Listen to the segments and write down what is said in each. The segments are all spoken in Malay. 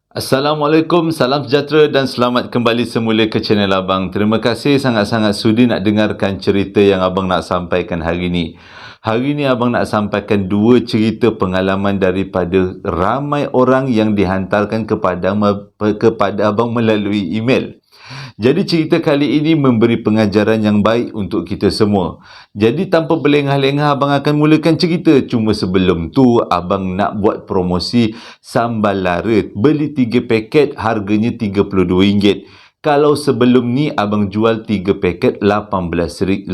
Assalamualaikum, salam sejahtera dan selamat kembali semula ke channel Abang. Terima kasih sangat-sangat sudi nak dengarkan cerita yang Abang nak sampaikan hari ini. Hari ini Abang nak sampaikan dua cerita pengalaman daripada ramai orang yang dihantarkan kepada Abang melalui email. Jadi cerita kali ini memberi pengajaran yang baik untuk kita semua. Jadi tanpa berlengah-lengah Abang akan mulakan cerita. Cuma sebelum tu Abang nak buat promosi sambal larut. Beli 3 paket harganya RM32. Kalau sebelum ni Abang jual 3 paket RM18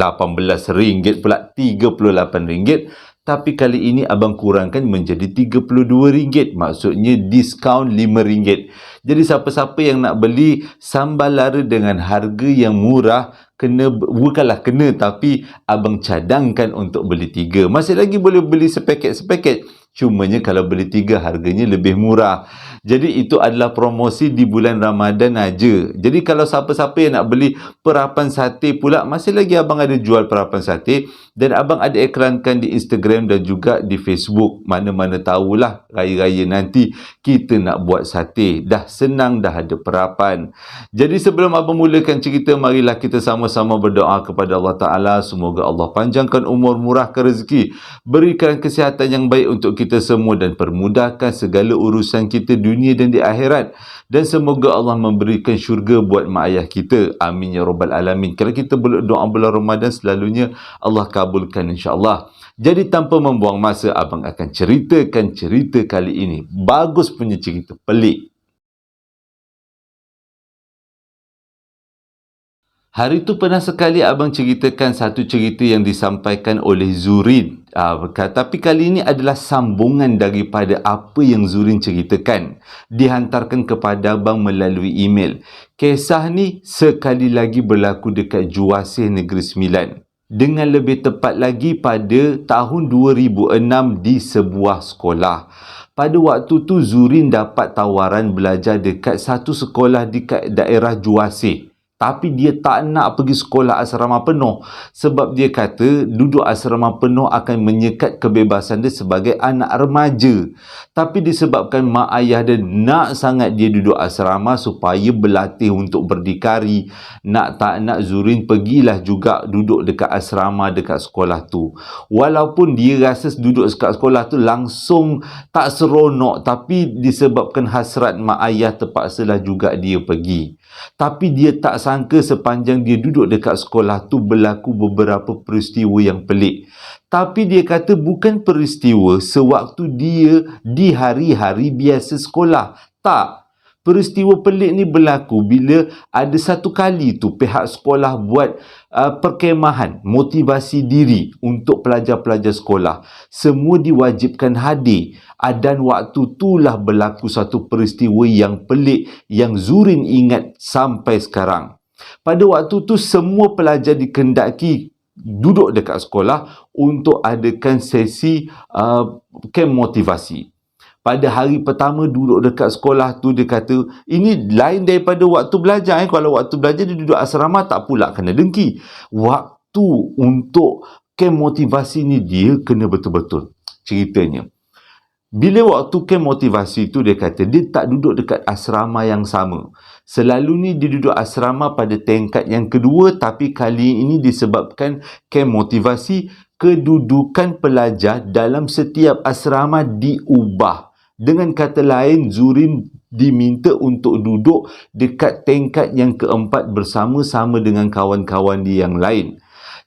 pula, RM38. Tapi kali ini Abang kurangkan menjadi RM32. Maksudnya diskaun RM5. Jadi siapa-siapa yang nak beli sambal lara dengan harga yang murah, tapi Abang cadangkan untuk beli 3. Masih lagi boleh beli sepaket-sepaket. Cumanya kalau beli 3 harganya lebih murah. Jadi itu adalah promosi di bulan Ramadan aja. Jadi kalau siapa-siapa yang nak beli perapan sate pula, masih lagi Abang ada jual perapan sate. Dan Abang ada iklankan di Instagram dan juga di Facebook. Mana-mana tahulah raya-raya nanti kita nak buat sate. Dah senang, dah ada perapan. Jadi sebelum Abang mulakan cerita, marilah kita sama-sama berdoa kepada Allah Ta'ala. Semoga Allah panjangkan umur, murahkan rezeki, berikan kesihatan yang baik untuk kita semua dan permudahkan segala urusan kita dunia dan di akhirat. Dan semoga Allah memberikan syurga buat mak ayah kita. Amin ya Rabbal Alamin. Kalau kita berdoa bulan Ramadan, selalunya Allah kabulkan insyaAllah. Jadi tanpa membuang masa, Abang akan ceritakan cerita kali ini. Bagus punya cerita, pelik. Hari tu pernah sekali Abang ceritakan satu cerita yang disampaikan oleh Zurin. Tapi kali ini adalah sambungan daripada apa yang Zurin ceritakan. Dihantarkan kepada Abang melalui email. Kisah ni sekali lagi berlaku dekat Juasih Negeri Sembilan. Dengan lebih tepat lagi pada tahun 2006 di sebuah sekolah. Pada waktu tu Zurin dapat tawaran belajar dekat satu sekolah di daerah Juasih. Tapi dia tak nak pergi sekolah asrama penuh. Sebab dia kata duduk asrama penuh akan menyekat kebebasan dia sebagai anak remaja. Tapi disebabkan mak ayah dia nak sangat dia duduk asrama supaya berlatih untuk berdikari. Nak tak nak Zurin pergilah juga duduk dekat asrama dekat sekolah tu. Walaupun dia rasa duduk dekat sekolah tu langsung tak seronok. Tapi disebabkan hasrat mak ayah terpaksalah juga dia pergi. Tapi dia tak sangka sepanjang dia duduk dekat sekolah tu berlaku beberapa peristiwa yang pelik. Tapi dia kata bukan peristiwa sewaktu dia di hari-hari biasa sekolah. Tak. Peristiwa pelik ni berlaku bila ada satu kali tu pihak sekolah buat perkemahan motivasi diri untuk pelajar-pelajar sekolah. Semua diwajibkan hadir. Dan waktu itulah berlaku satu peristiwa yang pelik yang Zurin ingat sampai sekarang. Pada waktu tu semua pelajar dikendaki duduk dekat sekolah untuk adakan sesi camp motivasi. Pada hari pertama duduk dekat sekolah tu, dia kata ini lain daripada waktu belajar. Kalau waktu belajar dia duduk asrama tak pula kena dengki. Waktu untuk camp motivasi ni dia kena betul-betul. Ceritanya, bila waktu camp motivasi tu dia kata dia tak duduk dekat asrama yang sama. Selalu ni dia duduk asrama pada tingkat yang kedua, tapi kali ini disebabkan camp motivasi, kedudukan pelajar dalam setiap asrama diubah. Dengan kata lain, Zurin diminta untuk duduk dekat tingkat yang keempat bersama-sama dengan kawan-kawan dia yang lain.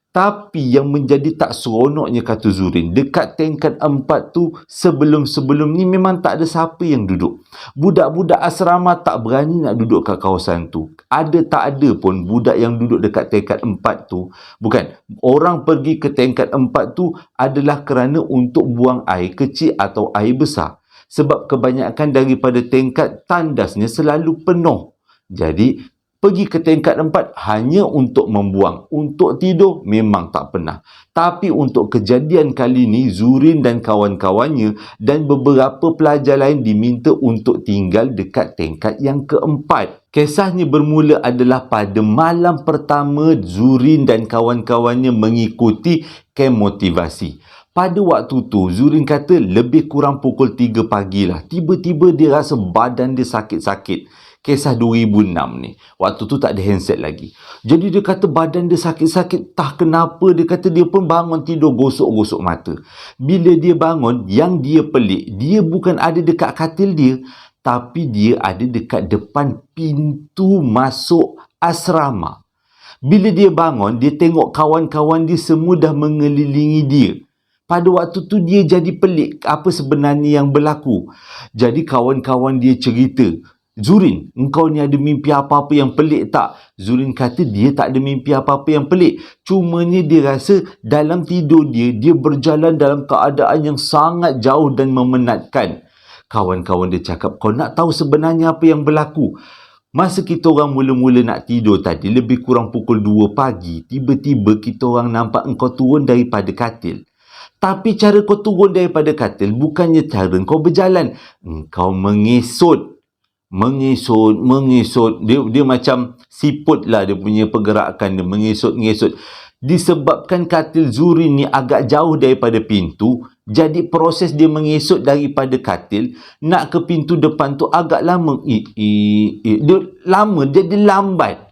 Tapi yang menjadi tak seronoknya, kata Zurin, dekat tingkat 4 tu sebelum-sebelum ni memang tak ada siapa yang duduk. Budak-budak asrama tak berani nak duduk kat kawasan tu. Ada tak ada pun budak yang duduk dekat tingkat 4 tu. Bukan, orang pergi ke tingkat 4 tu adalah kerana untuk buang air kecil atau air besar. Sebab kebanyakan daripada tingkat tandasnya selalu penuh. Jadi pergi ke tingkat 4 hanya untuk membuang. Untuk tidur memang tak pernah. Tapi untuk kejadian kali ni, Zurin dan kawan-kawannya dan beberapa pelajar lain diminta untuk tinggal dekat tingkat yang keempat. Kisahnya bermula adalah pada malam pertama Zurin dan kawan-kawannya mengikuti camp motivasi. Pada waktu tu, Zurin kata lebih kurang pukul 3 pagi lah. Tiba-tiba dia rasa badan dia sakit-sakit. Kisah 2006 ni. Waktu tu tak ada handset lagi. Jadi dia kata badan dia sakit-sakit. Tak kenapa. Dia kata dia pun bangun tidur gosok-gosok mata. Bila dia bangun, yang dia pelik. Dia bukan ada dekat katil dia. Tapi dia ada dekat depan pintu masuk asrama. Bila dia bangun, dia tengok kawan-kawan dia semua dah mengelilingi dia. Pada waktu tu dia jadi pelik apa sebenarnya yang berlaku. Jadi kawan-kawan dia cerita, Zurin, engkau ni ada mimpi apa-apa yang pelik tak? Zurin kata dia tak ada mimpi apa-apa yang pelik. Cumanya dia rasa dalam tidur dia berjalan dalam keadaan yang sangat jauh dan memenatkan. Kawan-kawan dia cakap, kau nak tahu sebenarnya apa yang berlaku? Masa kita orang mula-mula nak tidur tadi, lebih kurang pukul 2 pagi, tiba-tiba kita orang nampak engkau turun daripada katil. Tapi cara kau turun daripada katil bukannya cara kau berjalan. Engkau mengesot. Dia macam siput lah dia punya pergerakan dia. Mengesot. Disebabkan katil Zurin ni agak jauh daripada pintu. Jadi proses dia mengesot daripada katil nak ke pintu depan tu agak lama. Dia lambat.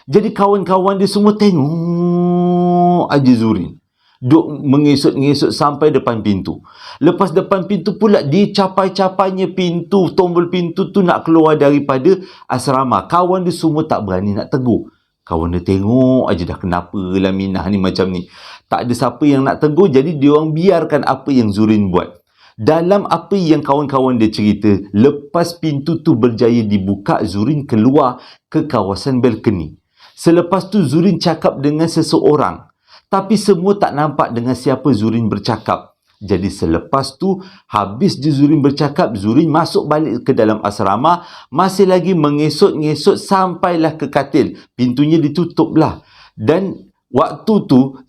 Jadi kawan-kawan dia semua tengok aja Zurin. Duk mengesot-ngesot sampai depan pintu. Lepas depan pintu pula, dia capai-capainya pintu, tombol pintu tu nak keluar daripada asrama. Kawan dia semua tak berani nak tegur. Kawan dia tengok aja dah kenapa lah Minah ni macam ni. Tak ada siapa yang nak tegur, jadi dia orang biarkan apa yang Zurin buat. Dalam apa yang kawan-kawan dia cerita, lepas pintu tu berjaya dibuka, Zurin keluar ke kawasan balkoni. Selepas tu Zurin cakap dengan seseorang. Tapi semua tak nampak dengan siapa Zurin bercakap. Jadi selepas tu, habis je Zurin bercakap, Zurin masuk balik ke dalam asrama, masih lagi mengesot-ngesot sampailah ke katil. Pintunya ditutup lah. Dan waktu tu,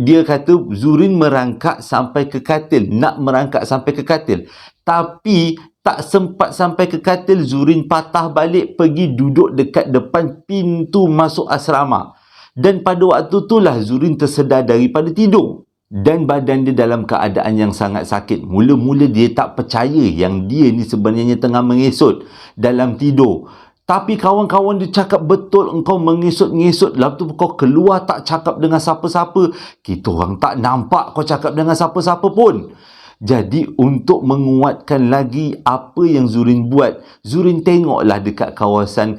dia kata Zurin merangkak sampai ke katil. Nak merangkak sampai ke katil. Tapi tak sempat sampai ke katil, Zurin patah balik pergi duduk dekat depan pintu masuk asrama. Dan pada waktu itulah Zurin tersedar daripada tidur. Dan badan dia dalam keadaan yang sangat sakit. Mula-mula dia tak percaya yang dia ni sebenarnya tengah mengesot dalam tidur. Tapi kawan-kawan dia cakap, betul engkau mengesot-ngesot. Lepas tu kau keluar tak cakap dengan siapa-siapa. Kita orang tak nampak kau cakap dengan siapa-siapa pun. Jadi untuk menguatkan lagi apa yang Zurin buat, Zurin tengoklah dekat kawasan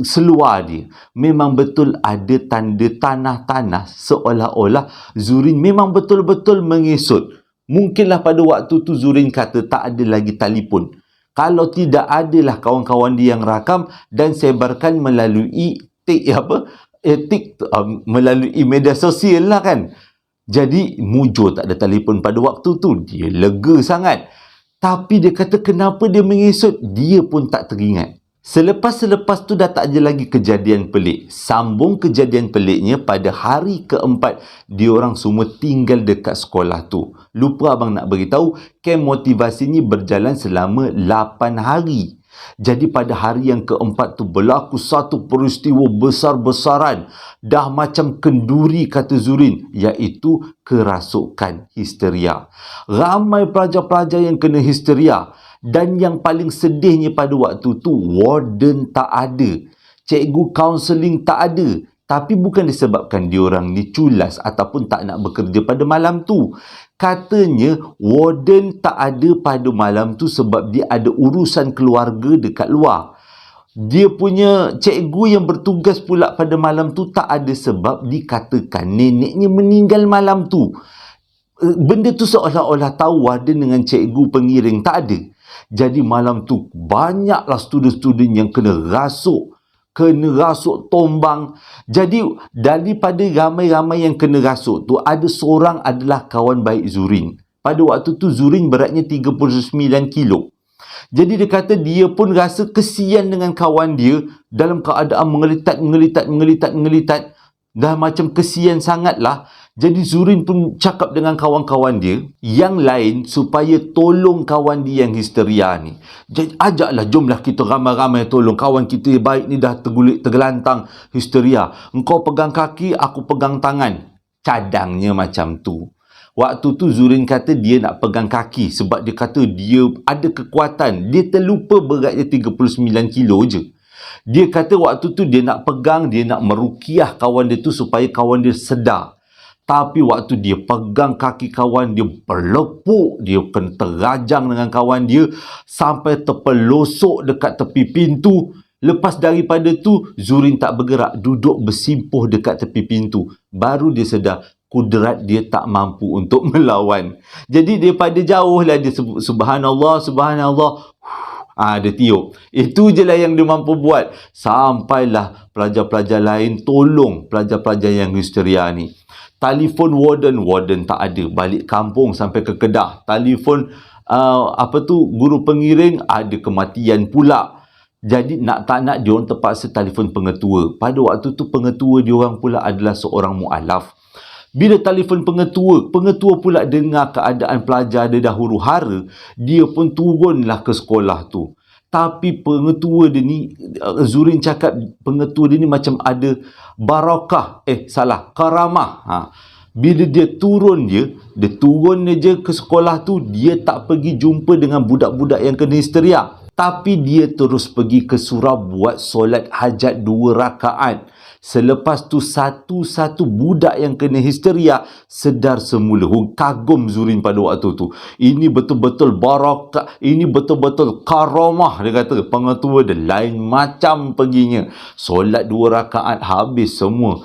seluar dia. Memang betul ada tanda tanah-tanah, seolah-olah Zurin memang betul-betul mengesot. Mungkinlah pada waktu tu Zurin kata tak ada lagi telefon. Kalau tidak adalah kawan-kawan dia yang rakam dan sebarkan melalui melalui media sosial lah kan. Jadi mujur tak ada telefon pada waktu tu. Dia lega sangat. Tapi dia kata kenapa dia mengesot, dia pun tak teringat. Selepas tu dah tak ada lagi kejadian pelik. Sambung kejadian peliknya pada hari keempat diorang semua tinggal dekat sekolah tu. Lupa abang nak beritahu, kem motivasi ni berjalan selama 8 hari. Jadi pada hari yang keempat tu berlaku satu peristiwa besar-besaran. Dah macam kenduri kata Zurin, iaitu kerasukan histeria. Ramai pelajar-pelajar yang kena histeria. Dan yang paling sedihnya pada waktu tu, warden tak ada. Cikgu kaunseling tak ada. Tapi bukan disebabkan diorang ni culas ataupun tak nak bekerja pada malam tu. Katanya warden tak ada pada malam tu sebab dia ada urusan keluarga dekat luar. Dia punya cikgu yang bertugas pula pada malam tu tak ada sebab dikatakan neneknya meninggal malam tu. Benda tu seolah-olah tahu warden dengan cikgu pengiring tak ada. Jadi malam tu banyaklah student-student yang kena rasuk tombang. Jadi daripada ramai-ramai yang kena rasuk tu, ada seorang adalah kawan baik Zurin. Pada waktu tu Zurin beratnya 39 kilo. Jadi dia kata dia pun rasa kesian dengan kawan dia dalam keadaan mengelitat. Dah macam kesian sangatlah. Jadi Zurin pun cakap dengan kawan-kawan dia yang lain supaya tolong kawan dia yang histeria ni. Jadi ajaklah, jomlah kita ramai-ramai tolong. Kawan kita baik ni dah tergelantang histeria. Engkau pegang kaki, aku pegang tangan. Cadangnya macam tu. Waktu tu Zurin kata dia nak pegang kaki sebab dia kata dia ada kekuatan. Dia terlupa beratnya 39 kilo je. Dia kata waktu tu dia nak pegang, dia nak merukiah kawan dia tu supaya kawan dia sedar. Tapi waktu dia pegang kaki kawan dia berlepuk, dia kena terajang dengan kawan dia sampai terpelosok dekat tepi pintu. Lepas daripada tu, Zurin tak bergerak, duduk bersimpuh dekat tepi pintu. Baru dia sedar, kudrat dia tak mampu untuk melawan. Jadi daripada jauh lah dia sebut subhanallah, subhanallah. Dia tiup. Itu je lah yang dia mampu buat. Sampailah pelajar-pelajar lain tolong pelajar-pelajar yang histeria ni. Telefon warden tak ada. Balik kampung sampai ke Kedah. Telefon guru pengiring, ada kematian pula. Jadi nak tak nak diorang terpaksa telefon pengetua. Pada waktu tu pengetua diorang pula adalah seorang mu'alaf. Bila telefon pengetua pula dengar keadaan pelajar dia dah huru-hara, dia pun turunlah ke sekolah tu. Tapi pengetua dia ni, Zurin cakap pengetua dia ni macam ada karamah. Bila dia turun je ke sekolah tu, dia tak pergi jumpa dengan budak-budak yang kena histeria. Tapi dia terus pergi ke surau buat solat hajat 2 rakaat. Selepas tu satu-satu budak yang kena histeria sedar semula. Kagum Zurin pada waktu tu. Ini betul-betul barakah, ini betul-betul karamah. Dia kata pengetua dia lain macam perginya. Solat 2 rakaat habis semua.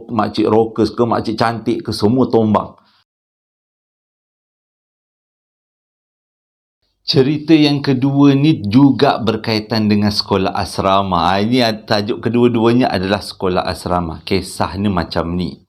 Makcik rockers ke makcik cantik ke semua tombang. Cerita yang kedua ni juga berkaitan dengan sekolah asrama. Ini tajuk kedua-duanya adalah sekolah asrama. Kisah ni macam ni.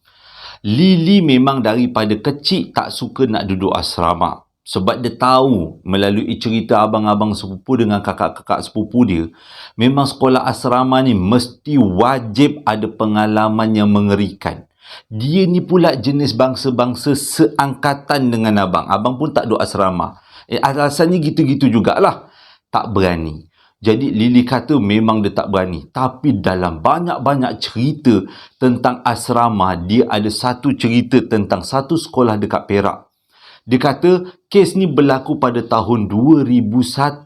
Lily memang daripada kecil tak suka nak duduk asrama. Sebab dia tahu melalui cerita abang-abang sepupu dengan kakak-kakak sepupu dia, memang sekolah asrama ni mesti wajib ada pengalaman yang mengerikan. Dia ni pula jenis bangsa-bangsa seangkatan dengan abang. Abang pun tak duduk asrama. Alasannya gitu-gitu jugalah. Tak berani. Jadi Lily kata memang dia tak berani. Tapi dalam banyak-banyak cerita tentang asrama, dia ada satu cerita tentang satu sekolah dekat Perak. Dia kata kes ni berlaku pada tahun 2001.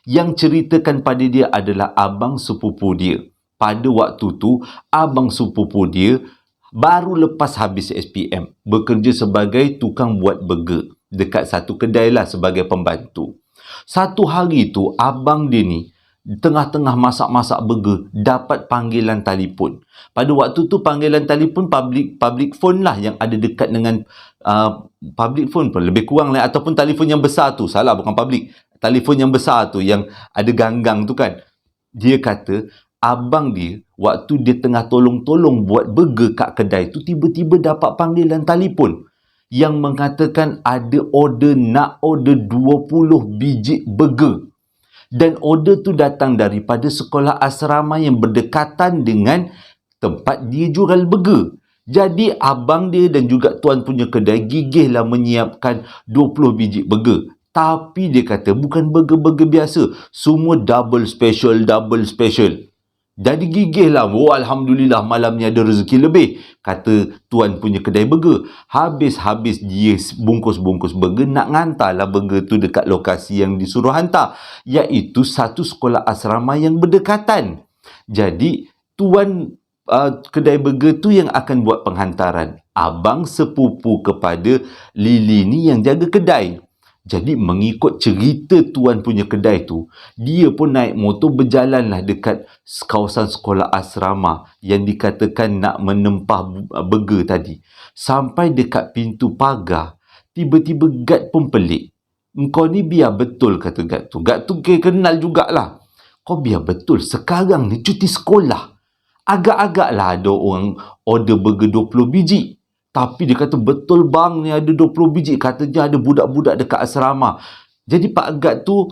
Yang ceritakan pada dia adalah abang sepupu dia. Pada waktu tu, abang sepupu dia baru lepas habis SPM. Bekerja sebagai tukang buat burger. Dekat satu kedai lah sebagai pembantu. Satu hari tu, abang dia ni, tengah-tengah masak-masak burger, dapat panggilan telefon. Pada waktu tu, panggilan telefon public phone lah yang ada dekat dengan public phone pun. Lebih kurang lah. Ataupun telefon yang besar tu. Salah, bukan public. Telefon yang besar tu, yang ada ganggang tu kan. Dia kata, abang dia, waktu dia tengah tolong-tolong buat burger kat kedai tu, tiba-tiba dapat panggilan telefon yang mengatakan ada nak order 20 biji burger. Dan order tu datang daripada sekolah asrama yang berdekatan dengan tempat dia jual burger. Jadi abang dia dan juga tuan punya kedai gigihlah menyiapkan 20 biji burger. Tapi dia kata bukan burger-burger biasa. Semua double special. Jadi gigihlah. Alhamdulillah malam ni ada rezeki lebih. Kata tuan punya kedai burger. Habis dia bungkus-bungkus burger, nak hantarlah burger tu dekat lokasi yang disuruh hantar. Iaitu satu sekolah asrama yang berdekatan. Jadi tuan kedai burger tu yang akan buat penghantaran. Abang sepupu kepada Lily ni yang jaga kedai. Jadi mengikut cerita tuan punya kedai tu, dia pun naik motor berjalanlah dekat kawasan sekolah asrama yang dikatakan nak menempah burger tadi. Sampai dekat pintu pagar, tiba-tiba guard pun pelik. Engkau ni biar betul, kata guard tu. Guard tu kenal jugalah. Kau biar betul, sekarang ni cuti sekolah. Agak-agaklah ada orang order burger 20 biji. Tapi dia kata, betul bang, ni ada 20 biji. Kata dia ada budak-budak dekat asrama. Jadi Pak Gad tu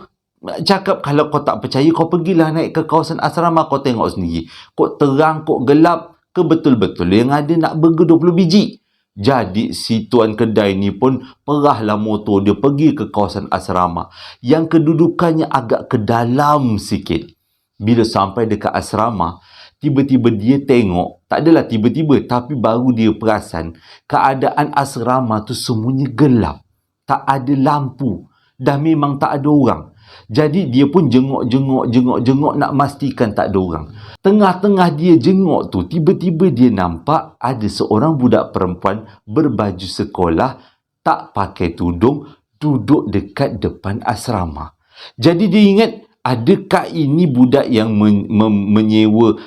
cakap, kalau kau tak percaya, kau pergilah naik ke kawasan asrama, kau tengok sendiri. Kok terang, kok gelap, ke betul-betul yang ada nak burger 20 biji. Jadi si tuan kedai ni pun perahlah motor dia pergi ke kawasan asrama. Yang kedudukannya agak ke dalam sikit. Bila sampai dekat asrama, tiba-tiba dia tengok, tak adalah tiba-tiba, tapi baru dia perasan keadaan asrama tu semuanya gelap, tak ada lampu, dah memang tak ada orang. Jadi dia pun jenguk nak pastikan tak ada orang. Tengah-tengah dia jenguk tu, tiba-tiba dia nampak ada seorang budak perempuan berbaju sekolah, tak pakai tudung, duduk dekat depan asrama. Jadi dia ingat, adakah ini budak yang menyewa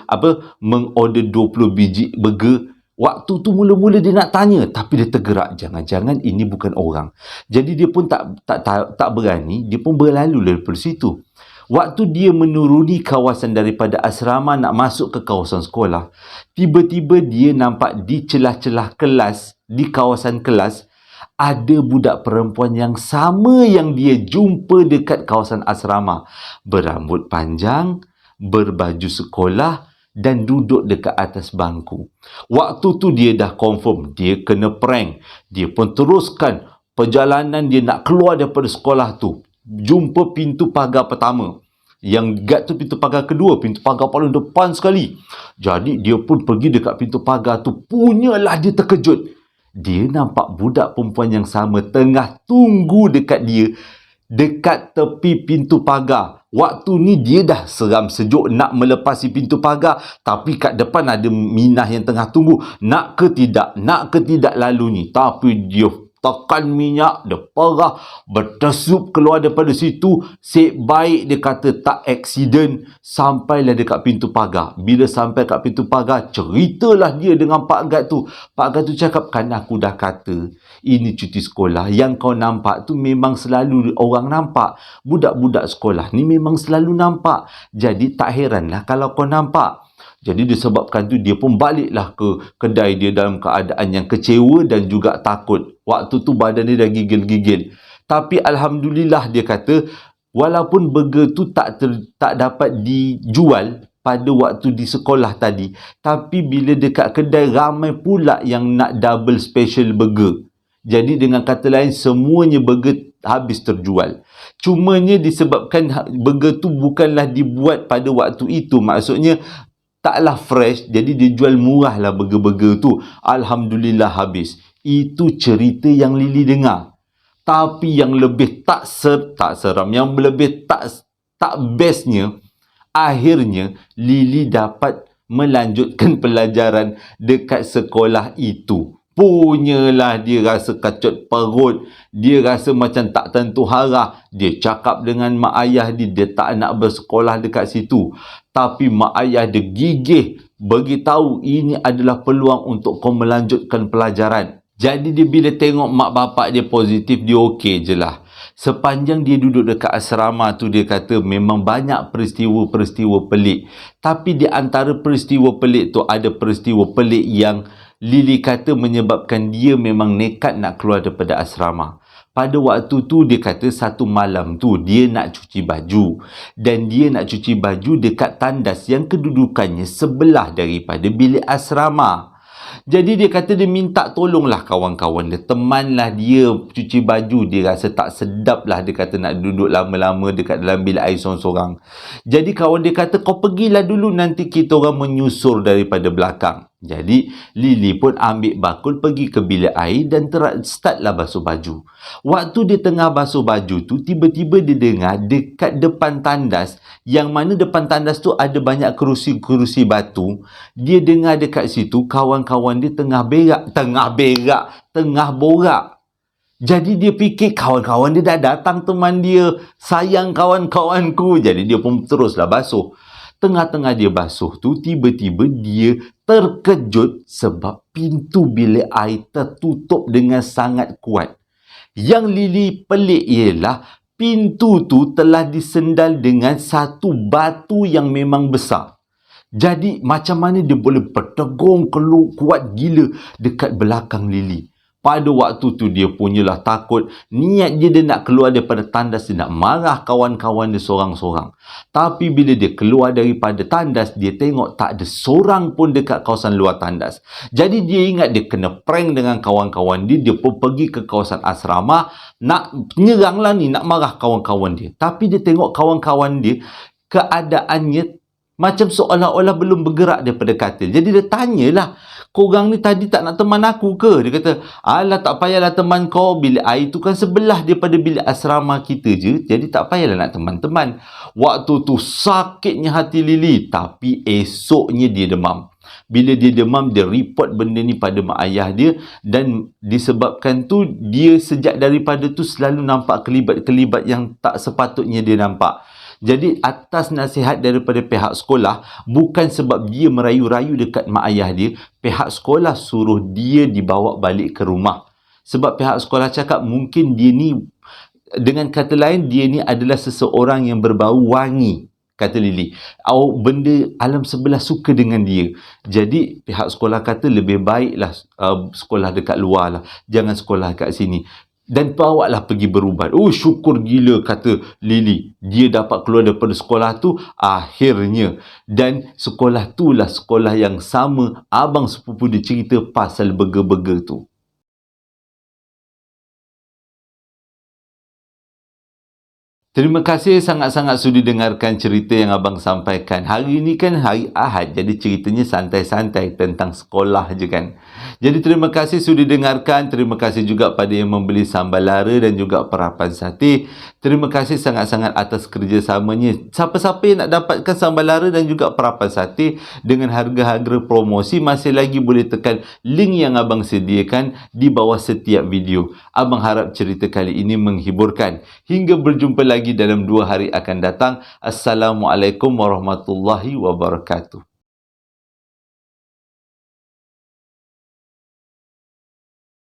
mengorder 20 biji burger? Waktu tu mula-mula dia nak tanya, tapi dia tergerak, jangan-jangan ini bukan orang. Jadi dia pun tak berani, dia pun berlalu daripada situ. Waktu dia menuruni kawasan daripada asrama nak masuk ke kawasan sekolah, tiba-tiba dia nampak di celah-celah kelas, di kawasan kelas, ada budak perempuan yang sama yang dia jumpa dekat kawasan asrama. Berambut panjang, berbaju sekolah dan duduk dekat atas bangku. Waktu tu dia dah confirm dia kena prank. Dia pun teruskan perjalanan dia nak keluar daripada sekolah tu. Jumpa pintu pagar pertama. Yang guard tu pintu pagar kedua, pintu pagar paling depan sekali. Jadi dia pun pergi dekat pintu pagar tu. Punyalah dia terkejut. Dia nampak budak perempuan yang sama tengah tunggu dekat dia, dekat tepi pintu pagar. Waktu ni dia dah seram sejuk nak melepasi pintu pagar, tapi kat depan ada Minah yang tengah tunggu. Nak ke tidak lalu ni. Tapi dia tekan minyak, dia perah, berdesup keluar daripada situ. Sek baik dia kata tak aksiden, sampailah dekat pintu pagar. Bila sampai kat pintu pagar, ceritalah dia dengan Pak Gad tu. Pak Gad tu cakap, kan aku dah kata, ini cuti sekolah, yang kau nampak tu memang selalu orang nampak. Budak-budak sekolah ni memang selalu nampak. Jadi tak heranlah kalau kau nampak. Jadi disebabkan tu dia pun baliklah ke kedai dia dalam keadaan yang kecewa dan juga takut. Waktu tu badan dia dah gigil-gigil. Tapi Alhamdulillah dia kata, walaupun burger tu tak dapat dijual pada waktu di sekolah tadi, tapi bila dekat kedai ramai pula yang nak double special burger. Jadi dengan kata lain, semuanya burger habis terjual. Cumanya disebabkan burger tu bukanlah dibuat pada waktu itu. Maksudnya taklah fresh, jadi dia jual murah lah burger-burger tu. Alhamdulillah habis. Itu cerita yang Lily dengar. Tapi yang lebih tak seram, yang lebih tak bestnya, akhirnya Lily dapat melanjutkan pelajaran dekat sekolah itu. Punyalah dia rasa kacut perut, dia rasa macam tak tentu arah. Dia cakap dengan mak ayah dia tak nak bersekolah dekat situ. Tapi mak ayah dia gigih beritahu ini adalah peluang untuk kau melanjutkan pelajaran. Jadi dia bila tengok mak bapak dia positif, dia okey je lah. Sepanjang dia duduk dekat asrama tu, dia kata memang banyak peristiwa-peristiwa pelik. Tapi di antara peristiwa pelik tu, ada peristiwa pelik yang Lily kata menyebabkan dia memang nekat nak keluar daripada asrama. Pada waktu tu dia kata satu malam tu dia nak cuci baju. Dan dia nak cuci baju dekat tandas yang kedudukannya sebelah daripada bilik asrama. Jadi dia kata dia minta tolonglah kawan-kawan dia, temanlah dia cuci baju. Dia rasa tak sedap lah, dia kata nak duduk lama-lama dekat dalam bilik air sorang-sorang. Jadi kawan dia kata, kau pergilah dulu, nanti kita orang menyusur daripada belakang. Jadi Lily pun ambil bakul pergi ke bilik air dan startlah basuh baju. Waktu dia tengah basuh baju tu, tiba-tiba dia dengar dekat depan tandas, yang mana depan tandas tu ada banyak kerusi-kerusi batu. Dia dengar dekat situ kawan-kawan dia tengah borak. Jadi dia fikir kawan-kawan dia dah datang, teman dia, sayang kawan-kawanku. Jadi dia pun teruslah basuh. Tengah-tengah dia basuh tu, tiba-tiba dia terkejut sebab pintu bilik air tertutup dengan sangat kuat. Yang Lily pelik ialah pintu tu telah disendal dengan satu batu yang memang besar. Jadi macam mana dia boleh bertegung keluar kuat gila dekat belakang Lily. Pada waktu tu dia punyalah takut. Niat dia nak keluar daripada tandas, dia nak marah kawan-kawan dia sorang-sorang. Tapi bila dia keluar daripada tandas, dia tengok tak ada seorang pun dekat kawasan luar tandas. Jadi dia ingat dia kena prank dengan kawan-kawan dia. Dia pun pergi ke kawasan asrama, nak nyerang lah ni, nak marah kawan-kawan dia. Tapi dia tengok kawan-kawan dia keadaannya Macam seolah-olah belum bergerak daripada katil. Jadi dia tanyalah, korang ni tadi tak nak teman aku ke? Dia kata, alah tak payahlah teman kau, bilik air tu kan sebelah daripada bilik asrama kita je, jadi tak payahlah nak teman-teman. Waktu tu sakitnya hati Lily, tapi esoknya dia demam. Bila dia demam, dia report benda ni pada mak ayah dia, dan disebabkan tu dia sejak daripada tu selalu nampak kelibat-kelibat yang tak sepatutnya dia nampak. Jadi atas nasihat daripada pihak sekolah, bukan sebab dia merayu-rayu dekat mak ayah dia, pihak sekolah suruh dia dibawa balik ke rumah. Sebab pihak sekolah cakap mungkin dia ni, dengan kata lain, dia ni adalah seseorang yang berbau wangi, kata Lily. Benda alam sebelah suka dengan dia. Jadi pihak sekolah kata lebih baiklah sekolah dekat luar lah, jangan sekolah kat sini. Dan bawalah pergi berubat. Oh, syukur gila, kata Lily. Dia dapat keluar daripada sekolah tu akhirnya. Dan sekolah tu lah sekolah yang sama abang sepupu dia cerita pasal burger-burger tu. Terima kasih sangat-sangat sudi dengarkan cerita yang abang sampaikan. Hari ini kan hari Ahad, jadi ceritanya santai-santai tentang sekolah je kan. Jadi terima kasih sudi dengarkan. Terima kasih juga pada yang membeli sambal lara dan juga perapan sate. Terima kasih sangat-sangat atas kerjasamanya. Siapa-siapa yang nak dapatkan sambal lara dan juga perapan sate dengan harga-harga promosi, masih lagi boleh tekan link yang abang sediakan di bawah setiap video. Abang harap cerita kali ini menghiburkan. Hingga berjumpa lagi dalam 2 hari akan datang. Assalamualaikum warahmatullahi wabarakatuh.